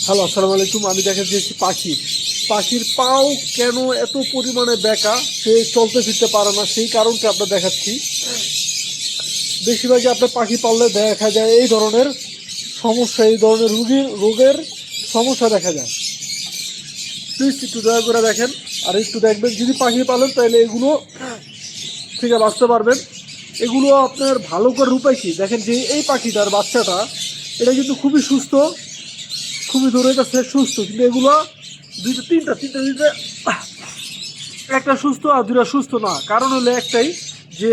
Hello, আসসালামু আলাইকুম। আমি দেখা দিয়েছি পাখির পাও কেন এত পরিমাণে বেঁকা, সে চলতে ফিরতে পারে না, সেই কারণটা আপনার দেখাচ্ছি। বেশিরভাগই আপনার পাখি পাললে দেখা যায় এই ধরনের সমস্যা, এই ধরনের রোগের সমস্যা দেখা যায়। প্লিজ একটু দয়া করে দেখেন আর একটু দেখবেন, যদি পাখি পালেন তাহলে এগুলো থেকে বাঁচতে পারবেন। এগুলো আপনার ভালো করে উপায় কি দেখেন, যে এই পাখিটার বাচ্চাটা এটা কিন্তু খুবই সুস্থ, খুবই দূরে যাচ্ছে সুস্থ, কিন্তু এগুলো তিনটা একটা সুস্থ আর দুটা সুস্থ না। কারণ হলো একটাই, যে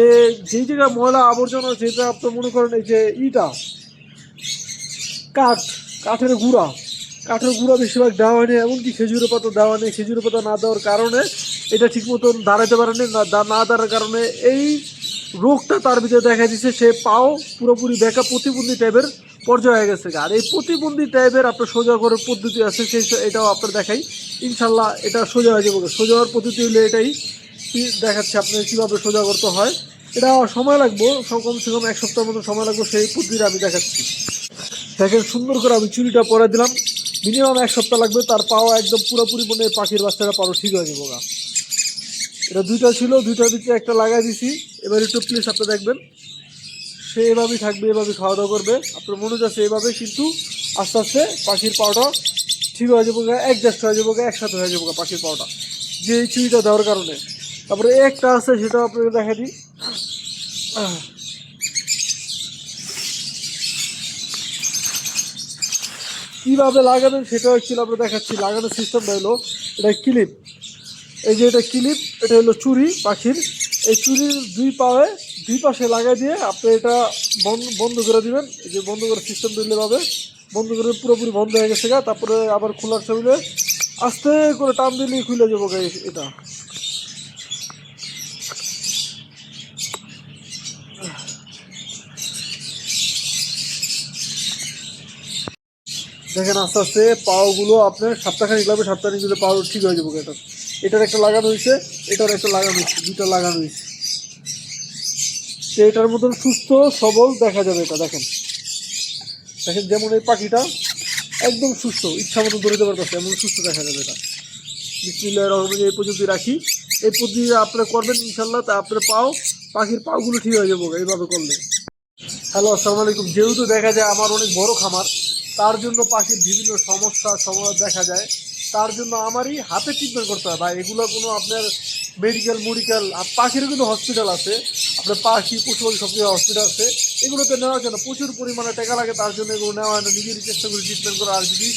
যেই জায়গায় ময়লা আবর্জনা, যেটা আপনার মনে করেন এই যে কাঠ কাঠের গুঁড়া বেশিরভাগ দেওয়া হয়নি, এমনকি খেজুরের পাতা দেওয়া নেই। খেজুরের পাতা না দেওয়ার কারণে এটা ঠিক মতন দাঁড়াতে পারেনি, না দাঁড়ার কারণে এই রোগটা তার ভিতরে দেখা দিচ্ছে। সে পাও পুরোপুরি বেঁকা প্রতিবন্ধী টাইপের পর্যায়ে হয়ে গেছে। আর এই প্রতিবন্ধী টাইপের আপনার সোজা করার পদ্ধতি আছে, সেই এটাও আপনার দেখাই। ইনশাল্লাহ এটা সোজা হয়ে যাবে। সোজা হওয়ার পদ্ধতি হলে এটাই দেখাচ্ছে আপনার কীভাবে সোজা করতে হয়। এটা সময় লাগবে, কমসে কম 1 সপ্তাহের মতো সময় লাগবে, সেই পদ্ধতিটা আমি দেখাচ্ছি। দেখেন সুন্দর করে আমি চুরিটা পরে দিলাম, মিনিমাম 1 সপ্তাহ লাগবে। তার পাওয়া একদম পুরোপুরি মনে পাখির বাচ্চারা পারো ঠিক হয়ে যাবো গা। এটা দুইটা ছিল, দুইটার ভিতরে একটা লাগাই দিছি। এবার একটু প্লিজ আপনি দেখবেন, সে এভাবেই থাকবে, এভাবে খাওয়া দাওয়া করবে। আপনার মনে যাচ্ছে এভাবে, কিন্তু আস্তে আস্তে পাখির পাওয়াটা ঠিক হয়ে যাবো গা, অ্যাডজাস্ট হয়ে যাবো গা, একসাথে হয়ে যাবো গা পাখির পাওয়াটা, যে এই চুরিটা দেওয়ার কারণে। তারপরে একটা আছে, সেটা আপনাকে দেখা দিই। কীভাবে লাগাবেন সেটাও একচুয়ালি আমরা দেখাচ্ছি। লাগানোর সিস্টেমটা হলো, এটা ক্লিপ, এই যে এটা ক্লিপ, এটা হলো চুড়ি পাখির। এই চুড়ির দুই পাশে লাগাই দিয়ে আপনি এটা বন্ধ করে দিবেন। এই যে বন্ধ করার সিস্টেম দিলে পাবে, বন্ধ করে পুরোপুরি বন্ধ হয়ে গেছে গা। তারপরে আবার খোলার সময় আস্তে করে টান দিলেই খুলে যাবো গা এটা। দেখেন আস্তে আস্তে পাওগুলো আপনার সপ্তাহখানিক লাগবে, সপ্তাহখানিক দিলে পাও ঠিক হয়ে যাবো এটা। এটার একটা লাগানো হয়েছে, এটার একটা লাগানো হয়েছে, দুইটা লাগানো হয়েছে। তো এটার মতন সুস্থ সবল দেখা যাবে। এটা দেখেন, দেখেন যেমন এই পাখিটা একদম সুস্থ, ইচ্ছা মতো দৌড়তে পারতেছে, এমন সুস্থ দেখা যাবে এটা। বিসমিল্লাহির রহমানির রহিম, এই পর্যন্ত রাখি। এই পদ্ধতি আপনারা করবেন ইনশাল্লাহ, তা আপনার পাখির পাগুলো ঠিক হয়ে যাবো এইভাবে করলে। হ্যালো, আসসালামু আলাইকুম। যেহেতু দেখা যায় আমার অনেক বড় খামার, তার জন্য পাখির বিভিন্ন সময় দেখা যায়। তার জন্য আমারই হাতে ট্রিটমেন্ট করতে হয়। বা এগুলো কোনো আপনার মেডিকেল আর পাখিরও কিন্তু হসপিটাল আছে। আপনার পাখি পশু পাখি সব কিছু হসপিটাল আছে। এগুলোতে নেওয়ার জন্য প্রচুর পরিমাণে টাকা লাগে, তার জন্য এগুলো নেওয়া হয় না। নিজেরই চেষ্টা করি ট্রিটমেন্ট করা। আর যদি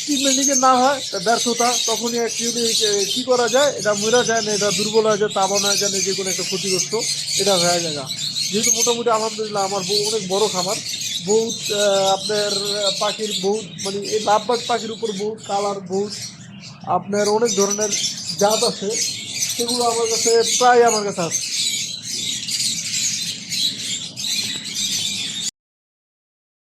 ট্রিটমেন্ট নিজের না হয় তা ব্যর্থতা, তখনই অ্যাকচুয়ালি কী করা যায়, এটা মরা যায় না, এটা দুর্বল হয়ে যায়, তা মনে হয় যে কোনো একটা ক্ষতিগ্রস্ত এটা হয়ে যায়। যেহেতু মোটামুটি আলহামদুলিল্লাহ আমার অনেক বড় খামার, বহুত আপনার পাখির বহুত, মানে এই লাভবার্ড পাখির উপর বহুত কালার, বহুত আপনার অনেক ধরনের জাত আছে, সেগুলো আমার কাছে প্রায় আমার কাছে আছে।